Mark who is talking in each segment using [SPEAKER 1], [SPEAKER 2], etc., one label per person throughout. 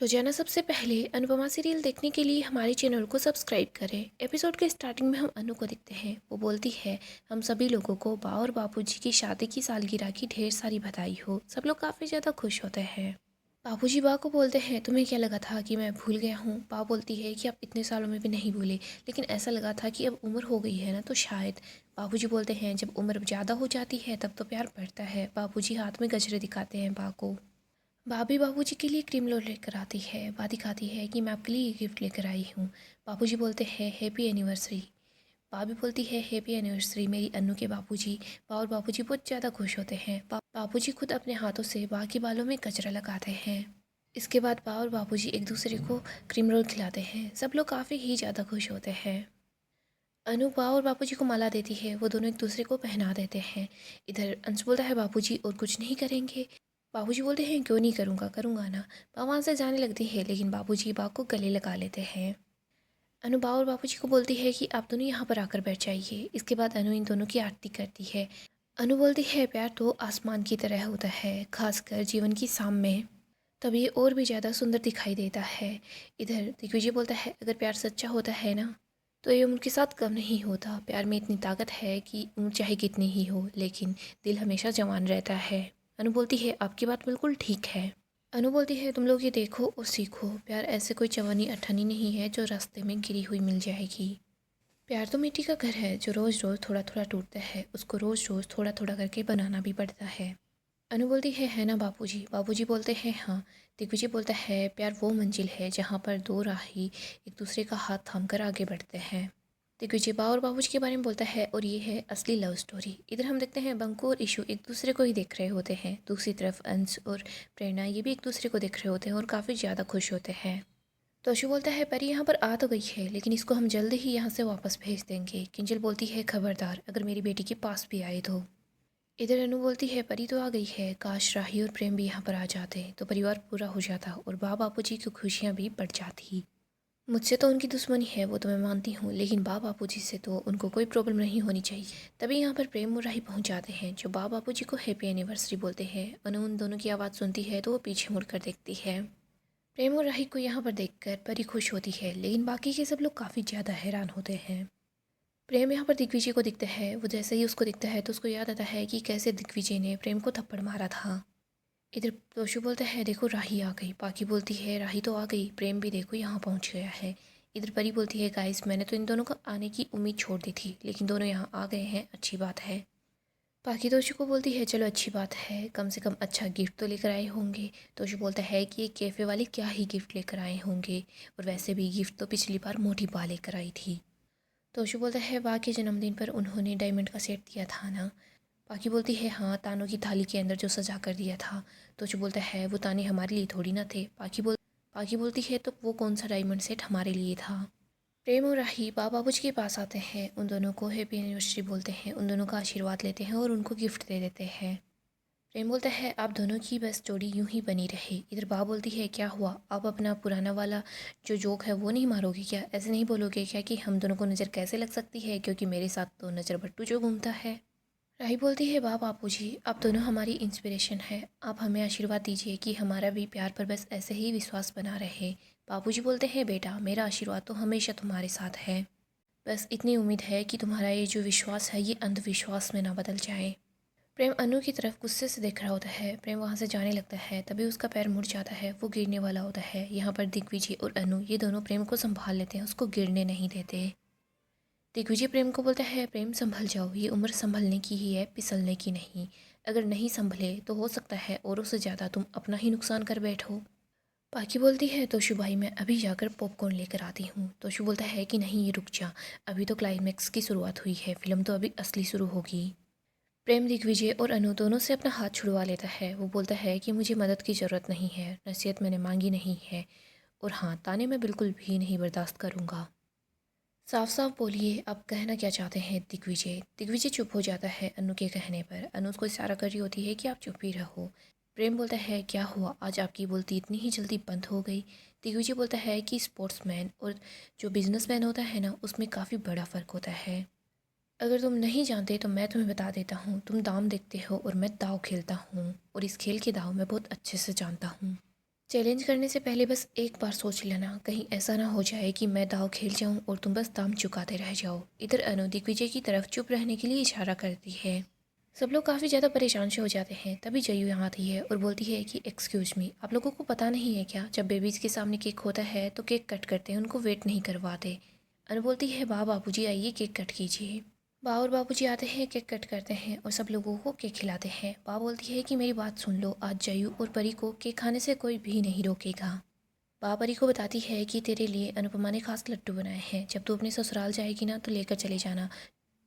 [SPEAKER 1] रोजाना सबसे पहले अनुपमा सीरियल देखने के लिए हमारे चैनल को सब्सक्राइब करें। एपिसोड के स्टार्टिंग में हम अनु को देखते हैं। वो बोलती है, हम सभी लोगों को बा और बापूजी की शादी की सालगिरह की ढेर सारी बधाई हो। सब लोग काफ़ी ज़्यादा खुश होते हैं। बापूजी बा को बोलते हैं, तुम्हें क्या लगा था कि मैं भूल गया हूँ? बा बोलती है कि आप इतने सालों में भी नहीं भूले, लेकिन ऐसा लगा था कि अब उम्र हो गई है ना, तो शायद। बापूजी बोलते हैं, जब उम्र ज़्यादा हो जाती है तब तो प्यार बढ़ता है। बापूजी हाथ में गजरे दिखाते हैं बा को। भाभी बाबूजी के लिए क्रीम रोल लेकर आती है। बा दिखाती है कि मैं आपके लिए ये गिफ्ट लेकर आई हूँ। बाबूजी बोलते हैं, हैप्पी एनिवर्सरी। भाभी बोलती है, हैप्पी एनिवर्सरी मेरी अन्नू के बाबूजी। बा और बाबूजी बहुत ज़्यादा खुश होते हैं। बाबूजी खुद अपने हाथों से बा के बालों में गजरा लगाते हैं। इसके बाद बा और बाबूजी एक दूसरे को क्रीम रोल खिलाते हैं। सब लोग काफ़ी ही ज़्यादा खुश होते हैं। अनु बा और बाबूजी को माला देती है। वो दोनों एक दूसरे को पहना देते हैं। इधर अंश बोलता है, बाबूजी और कुछ नहीं करेंगे? बाबूजी बोलते हैं, क्यों नहीं करूँगा, करूँगा ना। बा वहाँ से जाने लगती है, लेकिन बाबूजी बा को गले लगा लेते हैं। अनु बा और बाबूजी को बोलती है कि आप दोनों यहाँ पर आकर बैठ जाइए। इसके बाद अनु इन दोनों की आरती करती है। अनु बोलती है, प्यार तो आसमान की तरह होता है, खासकर जीवन की शाम में। तब ये और भी ज़्यादा सुंदर दिखाई देता है। इधर दिग्विजय बोलता है, अगर प्यार सच्चा होता है ना, तो ये उम्र के साथ कम नहीं होता। प्यार में इतनी ताकत है कि उम्र चाहे कितनी ही हो, लेकिन दिल हमेशा जवान रहता है। अनु बोलती है, आपकी बात बिल्कुल ठीक है। अनु बोलती है, तुम लोग ये देखो और सीखो। प्यार ऐसे कोई जवानी अठानी नहीं है जो रास्ते में गिरी हुई मिल जाएगी। प्यार तो मिट्टी का घर है जो रोज़ रोज़ थोड़ा थोड़ा टूटता है। उसको रोज़ रोज़ थोड़ा थोड़ा करके बनाना भी पड़ता है। अनु बोलती है ना बापूजी? बापूजी बोलते हैं, हाँ। दिग्विजय बोलता है, प्यार वो मंजिल है जहाँ पर दो राही एक दूसरे का हाथ थाम कर आगे बढ़ते हैं। दिग्विजय बा और बाबूजी के बारे में बोलता है, और ये है असली लव स्टोरी। इधर हम देखते हैं, बंकू और ईशु एक दूसरे को ही देख रहे होते हैं। दूसरी तरफ अंश और प्रेरणा ये भी एक दूसरे को देख रहे होते हैं और काफ़ी ज़्यादा खुश होते हैं। तो अशु बोलता है, परी यहाँ पर आ तो गई है, लेकिन इसको हम जल्द ही यहाँ से वापस भेज देंगे। किंजल बोलती है, खबरदार अगर मेरी बेटी के पास भी आए तो। इधर अनु बोलती है, परी तो आ गई है, काश राही और प्रेम भी यहाँ पर आ जाते तो परिवार पूरा हो जाता और बा बापूजी की खुशियाँ भी बढ़ जाती। मुझसे तो उनकी दुश्मनी है, वो तो मैं मानती हूँ, लेकिन बा बापूजी से तो उनको कोई प्रॉब्लम नहीं होनी चाहिए। तभी यहाँ पर प्रेम और राही पहुँच जाते हैं, जो बा बापूजी को हैप्पी एनिवर्सरी बोलते हैं। अनु उन दोनों की आवाज़ सुनती है तो वो पीछे मुड़कर देखती है। प्रेम और राही को यहाँ पर देखकर परी खुश होती है, लेकिन बाकी के सब लोग काफ़ी ज़्यादा हैरान होते हैं। प्रेम यहाँ पर दिग्विजय को दिखता है। वो जैसे ही उसको दिखता है तो उसको याद आता है कि कैसे दिग्विजय ने प्रेम को थप्पड़ मारा था। इधर तोशु बोलता है, देखो राही आ गई। पाकी बोलती है, राही तो आ गई, प्रेम भी देखो यहाँ पहुँच गया है। इधर परी बोलती है, गाइस मैंने तो इन दोनों को आने की उम्मीद छोड़ दी थी, लेकिन दोनों यहाँ आ गए हैं, अच्छी बात है। पाकी तोशु को बोलती है, चलो अच्छी बात है, कम से कम अच्छा गिफ्ट तो लेकर आए होंगे। तोशु बोलता है कि ये कैफ़े वाले क्या ही गिफ्ट लेकर आए होंगे, और वैसे भी गिफ्ट तो पिछली बार मोटी बा लेकर आई थी। तोशु बोलता है, बा के जन्मदिन पर उन्होंने डायमंड का सेट दिया था ना। पाकी बोलती है, हाँ, तानों की थाली के अंदर जो सजा कर दिया था। तोशु बोलता है, वो ताने हमारे लिए थोड़ी ना थे। पाकी बोलती है, तो वो कौन सा डायमंड सेट हमारे लिए था। प्रेम और राही बा बाबूजी के पास आते हैं। उन दोनों को हैप्पी एनिवर्सरी बोलते हैं, उन दोनों का आशीर्वाद लेते हैं और उनको गिफ्ट दे देते हैं। प्रेम बोलता है, आप दोनों की बस जोड़ी यूं ही बनी रहे। इधर बा बोलती है, क्या हुआ, आप अपना पुराना वाला जो जोक है वो नहीं मारोगे क्या? ऐसे नहीं बोलोगे क्या कि हम दोनों को नज़र कैसे लग सकती है, क्योंकि मेरे साथ तो नज़र बट्टू जो घूमता है। राही बोलती है, वाह बापूजी, आप दोनों हमारी इंस्पिरेशन है। आप हमें आशीर्वाद दीजिए कि हमारा भी प्यार पर बस ऐसे ही विश्वास बना रहे। बापूजी बोलते हैं, बेटा मेरा आशीर्वाद तो हमेशा तुम्हारे साथ है। बस इतनी उम्मीद है कि तुम्हारा ये जो विश्वास है ये अंधविश्वास में ना बदल जाए। प्रेम अनु की तरफ गुस्से से देख रहा होता है। प्रेम वहाँ से जाने लगता है, तभी उसका पैर मुड़ जाता है, वो गिरने वाला होता है। यहाँ पर दिग्विजय और अनु ये दोनों प्रेम को संभाल लेते हैं, उसको गिरने नहीं देते। दिग्विजय प्रेम को बोलता है, प्रेम संभल जाओ, ये उम्र संभलने की ही है, फिसलने की नहीं। अगर नहीं संभले तो हो सकता है औरों से ज़्यादा तुम अपना ही नुकसान कर बैठो। पाकी बोलती है, तोशु भाई मैं अभी जाकर पॉपकॉर्न लेकर आती हूँ। तोशु बोलता है कि नहीं, ये रुक जा, अभी तो क्लाइमैक्स की शुरुआत हुई है, फिल्म तो अभी असली शुरू होगी। प्रेम दिग्विजय और अनु दोनों से अपना हाथ छुड़वा लेता है। वो बोलता है कि मुझे मदद की ज़रूरत नहीं है, नसीहत मैंने मांगी नहीं है, और हाँ, ताने मैं बिल्कुल भी नहीं बर्दाश्त करूँगा। साफ साफ बोलिए, आप कहना क्या चाहते हैं दिग्विजय? दिग्विजय चुप हो जाता है अनु के कहने पर। अनु उसको इशारा कर रही होती है कि आप चुप ही रहो। प्रेम बोलता है, क्या हुआ, आज आपकी बोलती इतनी ही जल्दी बंद हो गई? दिग्विजय बोलता है कि स्पोर्ट्समैन और जो बिजनेसमैन होता है ना, उसमें काफ़ी बड़ा फ़र्क होता है। अगर तुम नहीं जानते तो मैं तुम्हें बता देता हूँ। तुम दाम देखते हो और मैं दाव खेलता हूँ, और इस खेल के दाव मैं बहुत अच्छे से जानता हूँ। चैलेंज करने से पहले बस एक बार सोच लेना, कहीं ऐसा ना हो जाए कि मैं दाव खेल जाऊं और तुम बस दाम चुकाते रह जाओ। इधर अनु दिग्विजय की तरफ चुप रहने के लिए इशारा करती है। सब लोग काफ़ी ज़्यादा परेशान से हो जाते हैं। तभी जयू यहाँ आती है और बोलती है कि एक्सक्यूज़ मी, आप लोगों को पता नहीं है क्या, जब बेबीज़ के सामने केक होता है तो केक कट करते हैं, उनको वेट नहीं करवाते। अनु बोलती है वाह बापूजी, आइए केक कट कीजिए। बा और बापूजी आते हैं, केक कट करते हैं और सब लोगों को केक खिलाते हैं। बा बोलती है कि मेरी बात सुन लो, आज जयू और परी को केक खाने से कोई भी नहीं रोकेगा। बा परी को बताती है कि तेरे लिए अनुपमा ने खास लड्डू बनाए हैं, जब तू अपने ससुराल जाएगी ना तो लेकर चले जाना।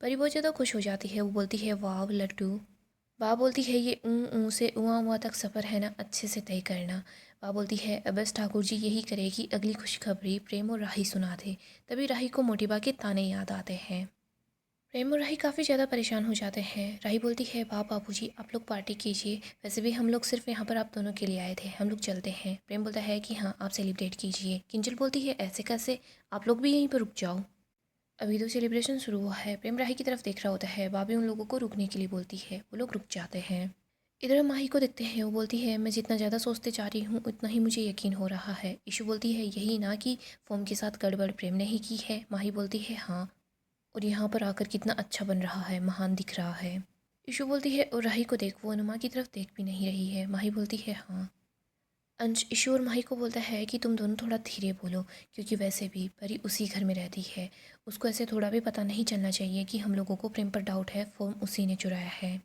[SPEAKER 1] परी बहुत ज़्यादा खुश हो जाती है, वो बोलती है वाह लड्डू। बा बोलती है ये ऊँ से ऊँ तक सफ़र है ना, अच्छे से तय करना। बा बोलती है अब बस ठाकुर जी यही करे कि अगली खुशखबरी प्रेम और राही सुना दे। तभी राही को मोटी बा के ताने याद आते हैं। प्रेम और राही काफ़ी ज़्यादा परेशान हो जाते हैं। राही बोलती है वाह बापूजी, आप लोग पार्टी कीजिए, वैसे भी हम लोग सिर्फ यहाँ पर आप दोनों के लिए आए थे, हम लोग चलते हैं। प्रेम बोलता है कि हाँ आप सेलिब्रेट कीजिए। किंजल बोलती है ऐसे कैसे, आप लोग भी यहीं पर रुक जाओ, अभी तो सेलिब्रेशन शुरू हुआ है। प्रेम राही की तरफ देख रहा होता है, भाभी उन लोगों को रुकने के लिए बोलती है, वो लोग रुक जाते हैं। इधर हम माही को देखते हैं, वो बोलती है मैं जितना ज़्यादा सोचते जा रही हूँ उतना ही मुझे यकीन हो रहा है। ईशु बोलती है यही ना कि फॉर्म के साथ गड़बड़ प्रेम ने ही की है। माही बोलती है हाँ, और यहाँ पर आकर कितना अच्छा बन रहा है, महान दिख रहा है। ईशु बोलती है और राही को देख, वो अनुमा की तरफ देख भी नहीं रही है। माही बोलती है हाँ। अंश ईशु और माही को बोलता है कि तुम दोनों थोड़ा धीरे बोलो, क्योंकि वैसे भी परी उसी घर में रहती है, उसको ऐसे थोड़ा भी पता नहीं चलना चाहिए कि हम लोगों को प्रेम पर डाउट है, फॉर्म उसी ने चुराया है।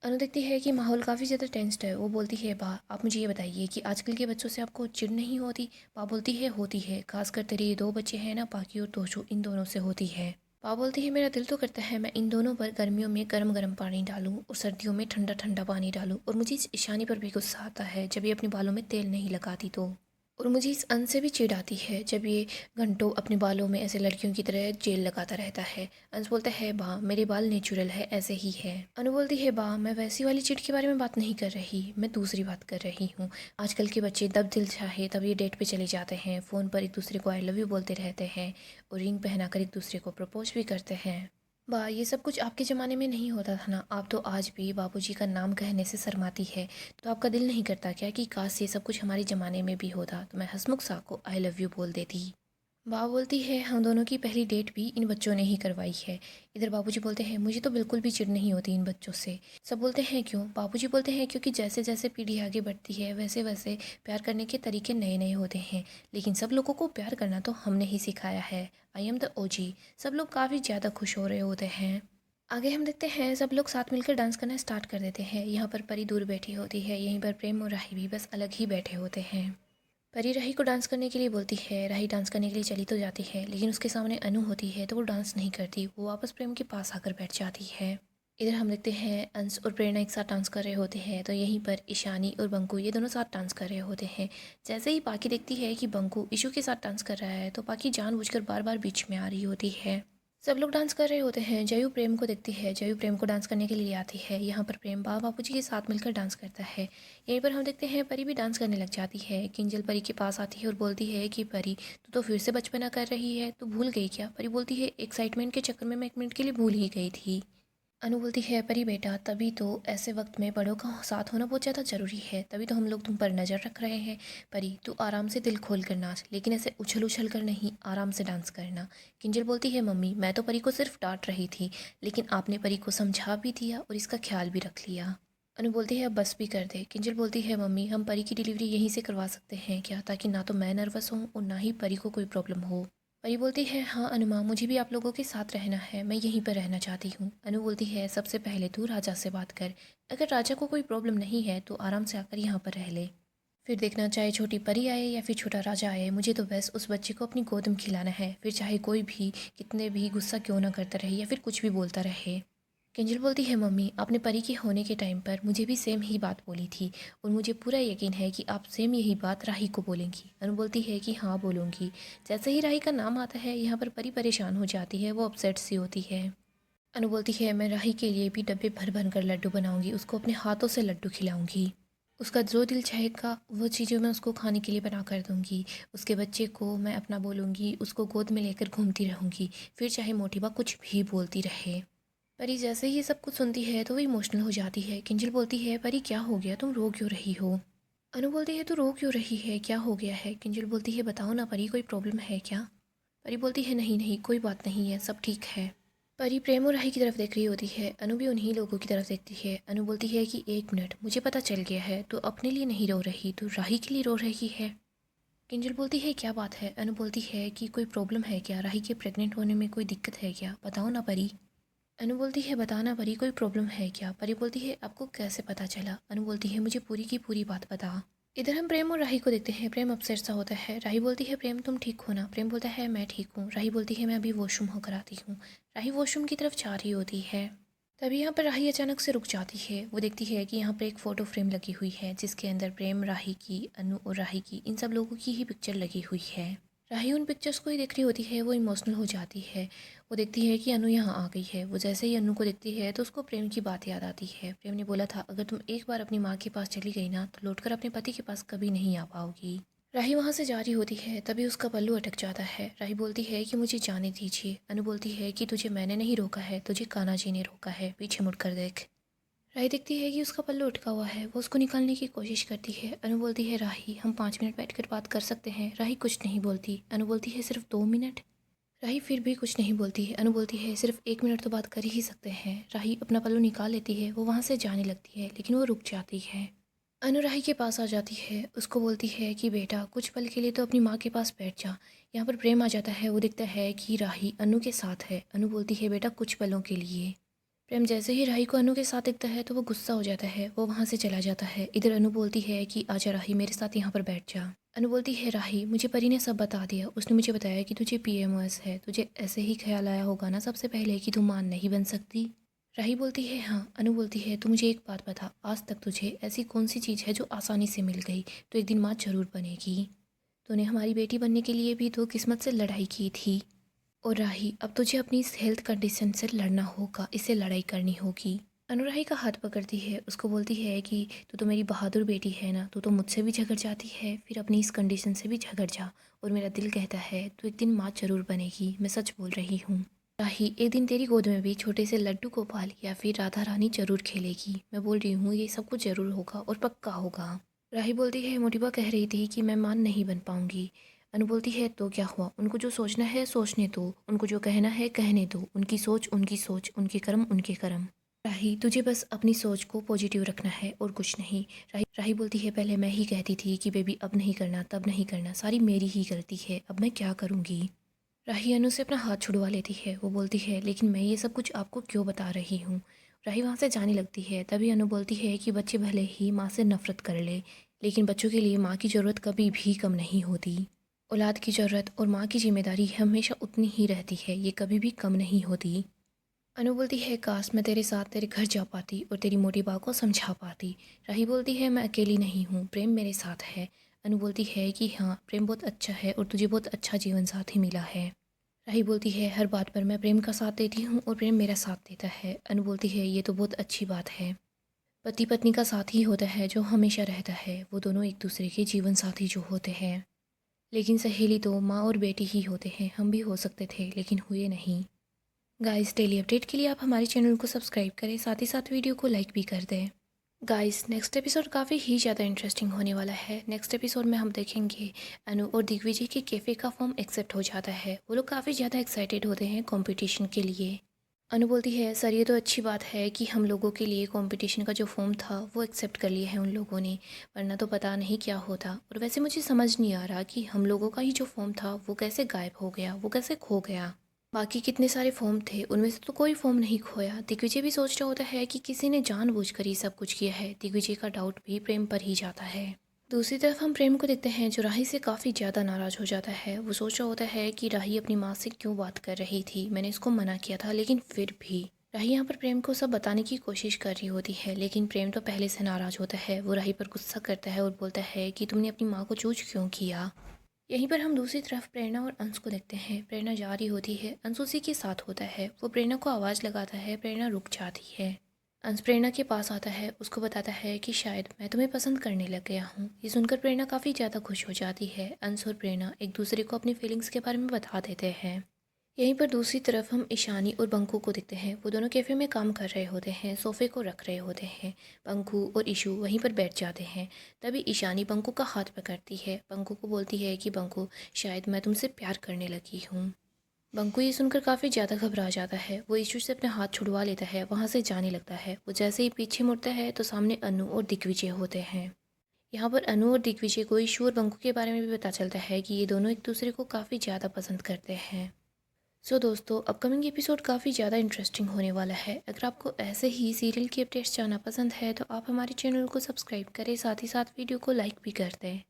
[SPEAKER 1] अनु देखती है कि माहौल काफ़ी ज़्यादा टेंस्ड है। वो बोलती है बा आप मुझे ये बताइए कि आजकल के बच्चों से आपको चिढ़ नहीं होती। बा बोलती है होती है, खासकर तेरे ये दो बच्चे हैं ना, पाकी और तोशु, इन दोनों से होती है। बा बोलती है मेरा दिल तो करता है मैं इन दोनों पर गर्मियों में गर्म गर्म पानी डालूं और सर्दियों में ठंडा ठंडा पानी डालूं, और मुझे इस ईशानी पर भी गुस्सा आता है जब ये अपने बालों में तेल नहीं लगाती तो, और मुझे इस अन से भी चिढ़ आती है जब ये घंटों अपने बालों में ऐसे लड़कियों की तरह जेल लगाता रहता है। अंश बोलता है बा मेरे बाल नेचुरल है, ऐसे ही है। अनु बोलती है बा मैं वैसी वाली चिढ़ के बारे में बात नहीं कर रही, मैं दूसरी बात कर रही हूँ। आजकल के बच्चे तब दिल चाहे तब ये डेट पे चले जाते हैं, फ़ोन पर एक दूसरे को आई लव यू बोलते रहते हैं और रिंग पहनाकर एक दूसरे को प्रपोज भी करते हैं। बा ये सब कुछ आपके ज़माने में नहीं होता था ना, आप तो आज भी बापूजी का नाम कहने से शर्माती है, तो आपका दिल नहीं करता क्या कि काश ये सब कुछ हमारे ज़माने में भी होता तो मैं हंसमुख सा को आई लव यू बोल देती। बा बोलती है हम दोनों की पहली डेट भी इन बच्चों ने ही करवाई है। इधर बाबूजी बोलते हैं मुझे तो बिल्कुल भी चिढ़ नहीं होती इन बच्चों से। सब बोलते हैं क्यों? बाबूजी बोलते हैं क्योंकि जैसे जैसे पीढ़ी आगे बढ़ती है वैसे वैसे प्यार करने के तरीके नए नए होते हैं, लेकिन सब लोगों को प्यार करना तो हमने ही सिखाया है। I am the OG. सब लोग काफ़ी ज़्यादा खुश हो रहे होते हैं। आगे हम देखते हैं सब लोग साथ मिलकर डांस करना स्टार्ट कर देते हैं। यहाँ पर परी दूर बैठी होती है, यहीं पर प्रेम और राही भी बस अलग ही बैठे होते हैं। परी राही को डांस करने के लिए बोलती है, राही डांस करने के लिए चली तो जाती है, लेकिन उसके सामने अनु होती है तो वो डांस नहीं करती, वो वापस प्रेम के पास आकर बैठ जाती है। इधर हम देखते हैं अंश और प्रेरणा एक साथ डांस कर रहे होते हैं, तो यहीं पर ईशानी और बंकू ये दोनों साथ डांस कर रहे होते हैं। जैसे ही पाकी देखती है कि बंकू ईशू के साथ डांस कर रहा है तो पाकी जानबूझकर बार बार बीच में आ रही होती है। सब लोग डांस कर रहे होते हैं। जयू प्रेम को देखती है, जयू प्रेम को डांस करने के लिए आती है। यहाँ पर प्रेम बापूजी के साथ मिलकर डांस करता है। यहीं पर हम देखते हैं परी भी डांस करने लग जाती है। किंजल परी के पास आती है और बोलती है कि परी तू तो फिर से बचपना कर रही है, तू भूल गई क्या? परी बोलती है एक्साइटमेंट के चक्कर में मैं एक मिनट के लिए भूल ही गई थी। अनु बोलती है परी बेटा, तभी तो ऐसे वक्त में बड़ों का साथ होना बहुत ज़्यादा ज़रूरी है, तभी तो हम लोग तुम पर नज़र रख रहे हैं। परी तू आराम से दिल खोल कर नाच, लेकिन ऐसे उछल उछल कर नहीं, आराम से डांस करना। किंजल बोलती है मम्मी मैं तो परी को सिर्फ डांट रही थी, लेकिन आपने परी को समझा भी दिया और इसका ख्याल भी रख लिया। अनु बोलती है अब बस भी कर दे। किंजल बोलती है मम्मी हम परी की डिलीवरी यहीं से करवा सकते हैं क्या, ताकि ना तो मैं नर्वस हूँ और ना ही परी को कोई प्रॉब्लम हो। परी बोलती है हाँ अनुमा, मुझे भी आप लोगों के साथ रहना है, मैं यहीं पर रहना चाहती हूँ। अनु बोलती है सबसे पहले तू राजा से बात कर, अगर राजा को कोई प्रॉब्लम नहीं है तो आराम से आकर यहाँ पर रह ले, फिर देखना चाहे छोटी परी आए या फिर छोटा राजा आए, मुझे तो बस उस बच्चे को अपनी गोद में खिलाना है, फिर चाहे कोई भी कितने भी गुस्सा क्यों ना करता रहे या फिर कुछ भी बोलता रहे। किंजल बोलती है मम्मी आपने परी के होने के टाइम पर मुझे भी सेम ही बात बोली थी, और मुझे पूरा यकीन है कि आप सेम यही बात राही को बोलेंगी। अनु बोलती है कि हाँ बोलूँगी। जैसे ही राही का नाम आता है यहाँ पर परी परेशान हो जाती है, वो अपसेट सी होती है। अनु बोलती है मैं राही के लिए भी डब्बे भर भर कर लड्डू बनाऊंगी, उसको अपने हाथों से लड्डू खिलाऊंगी, उसका जो दिल चाहेगा वो चीज़ें मैं उसको खाने के लिए बना कर दूंगी, उसके बच्चे को मैं अपना बोलूँगी, उसको गोद में लेकर घूमती रहूँगी, फिर चाहे मोटी बा कुछ भी बोलती रहे। परी जैसे ही सब कुछ सुनती है तो वो इमोशनल हो जाती है। किंजल बोलती है परी क्या हो गया, तुम रो क्यों रही हो? अनु बोलती है, तू रो क्यों रही है, क्या हो गया है? किंजल बोलती है, बताओ ना परी, कोई प्रॉब्लम है क्या? परी बोलती है, नहीं नहीं कोई बात नहीं है, सब ठीक है। परी प्रेम और राही की तरफ देख रही होती है। अनु भी उन्हीं लोगों की तरफ देखती है। अनु बोलती है कि एक मिनट, मुझे पता चल गया है, तो अपने लिए नहीं रो रही, तो राही के लिए रो रही है। किंजल बोलती है, क्या बात है? अनु बोलती है कि कोई प्रॉब्लम है क्या, राही के प्रेग्नेंट होने में कोई दिक्कत है क्या, बताओ ना परी। अनु बोलती है, बताना परी, कोई प्रॉब्लम है क्या? परी बोलती है, आपको कैसे पता चला? अनु बोलती है, मुझे पूरी की पूरी बात बता। इधर हम प्रेम और राही को देखते हैं। प्रेम अपसेट सा होता है। राही बोलती है, प्रेम तुम ठीक हो ना? प्रेम बोलता है, मैं ठीक हूँ। राही बोलती है, मैं अभी वॉशरूम होकर आती हूँ। राही वॉशरूम की तरफ जा रही होती है। तभी यहाँ पर राही अचानक से रुक जाती है। वो देखती है कि यहाँ पर एक फ़ोटो फ्रेम लगी हुई है, जिसके अंदर प्रेम, राही की, अनु और राही की, इन सब लोगों की ही पिक्चर लगी हुई है। राही उन पिक्चर्स को ही देख रही होती है। वो इमोशनल हो जाती है। वो देखती है कि अनु यहाँ आ गई है। वो जैसे ही अनु को देखती है तो उसको प्रेम की बात याद आती है। प्रेम ने बोला था, अगर तुम एक बार अपनी माँ के पास चली गई ना, तो लौटकर अपने पति के पास कभी नहीं आ पाओगी। राही वहाँ से जा रही होती है। तभी उसका पल्लू अटक जाता है। राही बोलती है कि मुझे जाने दीजिए। अनु बोलती है कि तुझे मैंने नहीं रोका है, तुझे कान्हा जी ने रोका है, पीछे मुड़कर देख। राही देखती है कि उसका पल्लू अटका हुआ है। वो उसको निकालने की कोशिश करती है। अनु बोलती है, राही हम 5 मिनट बैठकर बात कर सकते हैं? राही कुछ नहीं बोलती। अनु बोलती है, सिर्फ 2 मिनट? राही फिर भी कुछ नहीं बोलती है। अनु बोलती है, सिर्फ 1 मिनट तो बात कर ही सकते हैं। राही अपना पल्लू निकाल लेती है। वो वहाँ से जाने लगती है, लेकिन वो रुक जाती है। अनु राही के पास आ जाती है। उसको बोलती है कि बेटा कुछ पल के लिए तो अपनी माँ के पास बैठ जा। यहाँ पर प्रेम आ जाता है। वो देखता है कि राही अनु के साथ है। अनु बोलती है, बेटा कुछ पलों के लिए। प्रेम जैसे ही राही को अनु के साथ दिखता है तो वो गुस्सा हो जाता है। वो वहाँ से चला जाता है। इधर अनु बोलती है कि आजा राही, मेरे साथ यहाँ पर बैठ जा। अनु बोलती है, राही मुझे परी ने सब बता दिया। उसने मुझे बताया कि तुझे पीएमओएस है। तुझे ऐसे ही ख्याल आया होगा ना सबसे पहले कि तू मां नहीं बन सकती। राही बोलती है, हाँ। अनु बोलती है, तू मुझे एक बात बता, आज तक तुझे ऐसी कौन सी चीज़ है जो आसानी से मिल गई? तो एक दिन माँ जरूर बनेगी। तूने हमारी बेटी बनने के लिए भी तो किस्मत से लड़ाई की थी। और राही, अब तुझे अपनी इस हेल्थ कंडीशन से लड़ना होगा, इससे लड़ाई करनी होगी। अनु राही का हाथ पकड़ती है। उसको बोलती है कि तू तो मेरी बहादुर बेटी है ना, तू तो मुझसे भी झगड़ जाती है, फिर अपनी इस कंडीशन से भी झगड़ जा। और मेरा दिल कहता है तू एक दिन माँ जरूर बनेगी, मैं सच बोल रही हूँ। राही, एक दिन तेरी गोद में भी छोटे से लड्डू गोपाल या फिर राधा रानी जरूर खेलेगी। मैं बोल रही हूँ, ये सब कुछ जरूर होगा और पक्का होगा। राही बोलती है, मोटिबा कह रही थी कि मैं मां नहीं बन पाऊंगी। अनु बोलती है, तो क्या हुआ, उनको जो सोचना है सोचने दो, उनको जो कहना है कहने दो, उनकी सोच उनकी सोच, उनके कर्म उनके कर्म। राही, तुझे बस अपनी सोच को पॉजिटिव रखना है और कुछ नहीं। राही बोलती है, पहले मैं ही कहती थी कि बेबी अब नहीं करना, तब नहीं करना, सारी मेरी ही गलती है, अब मैं क्या करूँगी। राही अनु से अपना हाथ छुड़वा लेती है। वो बोलती है, लेकिन मैं ये सब कुछ आपको क्यों बता रही हूँ। राही वहाँ से जाने लगती है। तभी अनु बोलती है कि बच्चे भले ही माँ से नफरत कर ले, लेकिन बच्चों के लिए माँ की ज़रूरत कभी भी कम नहीं होती। औलाद की ज़रूरत और माँ की जिम्मेदारी हमेशा उतनी ही रहती है, ये कभी भी कम नहीं होती। अनु बोलती है, काश मैं तेरे साथ तेरे घर जा पाती और तेरी मोटी बा को समझा पाती। राही बोलती है, मैं अकेली नहीं हूँ, प्रेम मेरे साथ है। अनु बोलती है कि हाँ, प्रेम बहुत अच्छा है और तुझे बहुत अच्छा जीवन साथी मिला है। राही बोलती है, हर बात पर मैं प्रेम का साथ देती हूँ और प्रेम मेरा साथ देता है। अनु बोलती है, ये तो बहुत अच्छी बात है। पति पत्नी का साथ ही होता है जो हमेशा रहता है, वो दोनों एक दूसरे के जीवन साथी जो होते हैं। लेकिन सहेली तो माँ और बेटी ही होते हैं, हम भी हो सकते थे लेकिन हुए नहीं। गाइस, डेली अपडेट के लिए आप हमारे चैनल को सब्सक्राइब करें, साथ ही साथ वीडियो को लाइक भी कर दें। गाइस, नेक्स्ट एपिसोड काफ़ी ही ज़्यादा इंटरेस्टिंग होने वाला है। नेक्स्ट एपिसोड में हम देखेंगे अनु और दिग्विजय के कैफ़े का फॉर्म एक्सेप्ट हो जाता है। वो लोग काफ़ी ज़्यादा एक्साइटेड होते हैं कंपटीशन के लिए। अनु बोलती है, सर ये तो अच्छी बात है कि हम लोगों के लिए कंपटीशन का जो फॉर्म था वो एक्सेप्ट कर लिया है उन लोगों ने, वरना तो पता नहीं क्या होता। और वैसे मुझे समझ नहीं आ रहा कि हम लोगों का ही जो फॉर्म था वो कैसे गायब हो गया, वो कैसे खो गया। बाकी कितने सारे फॉर्म थे, उनमें से तो कोई फॉर्म नहीं खोया। दिग्विजय भी सोच रहा होता है कि किसी ने जानबूझकर ये सब कुछ किया है। दिग्विजय का डाउट भी प्रेम पर ही जाता है। दूसरी तरफ हम प्रेम को देखते हैं जो राही से काफ़ी ज़्यादा नाराज़ हो जाता है। वो सोच रहा होता है कि राही अपनी माँ से क्यों बात कर रही थी, मैंने इसको मना किया था, लेकिन फिर भी। राही यहाँ पर प्रेम को सब बताने की कोशिश कर रही होती है, लेकिन प्रेम तो पहले से नाराज़ होता है। वो राही पर गुस्सा करता है और बोलता है कि तुमने अपनी माँ को चूज क्यों किया। यहीं पर हम दूसरी तरफ प्रेरणा और अंश को देखते हैं। प्रेरणा जा रही होती है, अंश उसी के साथ होता है। वो प्रेरणा को आवाज़ लगाता है, प्रेरणा रुक जाती है। अंश प्रेरणा के पास आता है, उसको बताता है कि शायद मैं तुम्हें पसंद करने लग गया हूँ। ये सुनकर प्रेरणा काफ़ी ज़्यादा खुश हो जाती है। अंश और प्रेरणा एक दूसरे को अपनी फीलिंग्स के बारे में बता देते हैं। यहीं पर दूसरी तरफ हम ईशानी और बंकू को देखते हैं। वो दोनों कैफ़े में काम कर रहे होते हैं, सोफ़े को रख रहे होते हैं। बंकू और ईशू वहीं पर बैठ जाते हैं। तभी ईशानी बंकू का हाथ पकड़ती है। बंकू को बोलती है कि बंकू, शायद मैं तुमसे प्यार करने लगी हूँ। बंकू ये सुनकर काफ़ी ज़्यादा घबरा जाता है। वो ईशू से अपने हाथ छुड़वा लेता है, वहाँ से जाने लगता है। वो जैसे ही पीछे मुड़ता है तो सामने अनु और दिग्विजय होते हैं। यहाँ पर अनु और दिग्विजय को ईशू और बंकू के बारे में भी पता चलता है कि ये दोनों एक दूसरे को काफ़ी ज़्यादा पसंद करते हैं। सो दोस्तों, अपकमिंग एपिसोड काफ़ी ज़्यादा इंटरेस्टिंग होने वाला है। अगर आपको ऐसे ही सीरियल की अपडेट्स जानना पसंद है तो आप हमारे चैनल को सब्सक्राइब करें, साथ ही साथ वीडियो को लाइक भी कर दें।